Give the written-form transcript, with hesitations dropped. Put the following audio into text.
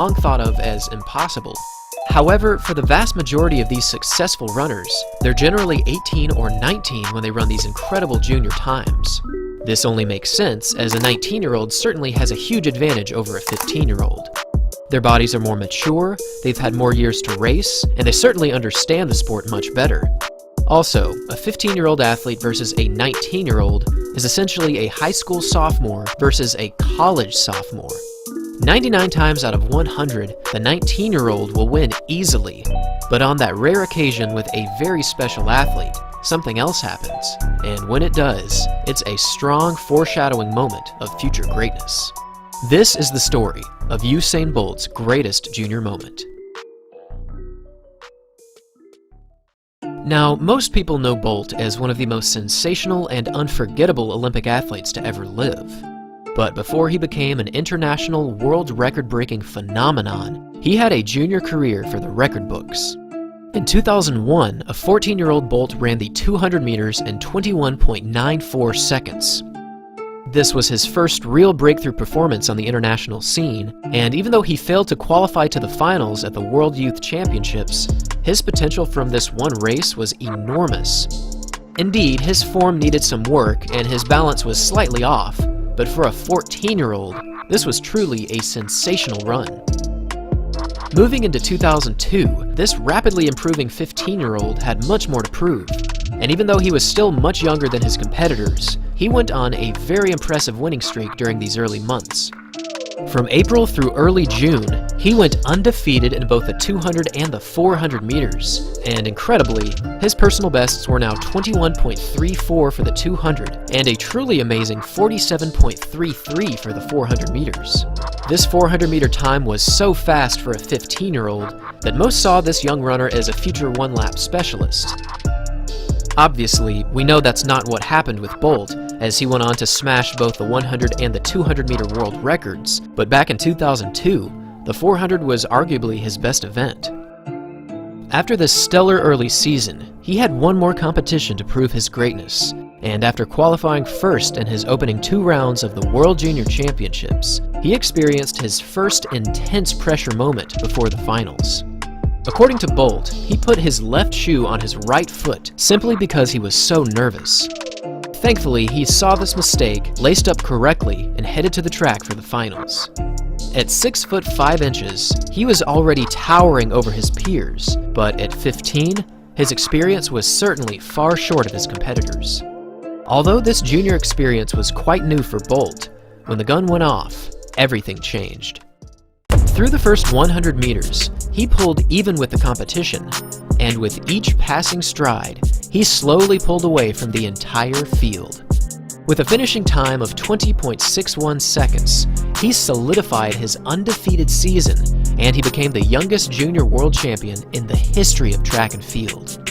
long thought of as impossible. However, for the vast majority of these successful runners, they're generally 18 or 19 when they run these incredible junior times. This only makes sense, as a 19-year-old certainly has a huge advantage over a 15-year-old. Their bodies are more mature, they've had more years to race, and they certainly understand the sport much better. Also, a 15-year-old athlete versus a 19-year-old is essentially a high school sophomore versus a college sophomore. 99 times out of 100, the 19-year-old will win easily, but on that rare occasion with a very special athlete, something else happens, and when it does, it's a strong foreshadowing moment of future greatness. This is the story of Usain Bolt's greatest junior moment. Now, most people know Bolt as one of the most sensational and unforgettable Olympic athletes to ever live. But before he became an international world record-breaking phenomenon, he had a junior career for the record books. In 2001, a 14-year-old Bolt ran the 200 meters in 21.94 seconds. This was his first real breakthrough performance on the international scene, and even though he failed to qualify to the finals at the World Youth Championships, his potential from this one race was enormous. Indeed, his form needed some work and his balance was slightly off, but for a 14-year-old, this was truly a sensational run. Moving into 2002, this rapidly improving 15-year-old had much more to prove, and even though he was still much younger than his competitors, he went on a very impressive winning streak during these early months. From April through early June, he went undefeated in both the 200 and the 400 meters, and incredibly, his personal bests were now 21.34 for the 200 and a truly amazing 47.33 for the 400 meters. This 400-meter time was so fast for a 15-year-old that most saw this young runner as a future one-lap specialist. Obviously, we know that's not what happened with Bolt, as he went on to smash both the 100 and the 200-meter world records, but back in 2002, the 400 was arguably his best event. After this stellar early season, he had one more competition to prove his greatness, and after qualifying first in his opening 2 rounds of the World Junior Championships, he experienced his first intense pressure moment before the finals. According to Bolt, he put his left shoe on his right foot simply because he was so nervous. Thankfully, he saw this mistake, laced up correctly, and headed to the track for the finals. At 6 foot 5 inches, he was already towering over his peers, but at 15, his experience was certainly far short of his competitors. Although this junior experience was quite new for Bolt, when the gun went off, everything changed. Through the first 100 meters, he pulled even with the competition, and with each passing stride, he slowly pulled away from the entire field. With a finishing time of 20.61 seconds, he solidified his undefeated season, and he became the youngest junior world champion in the history of track and field.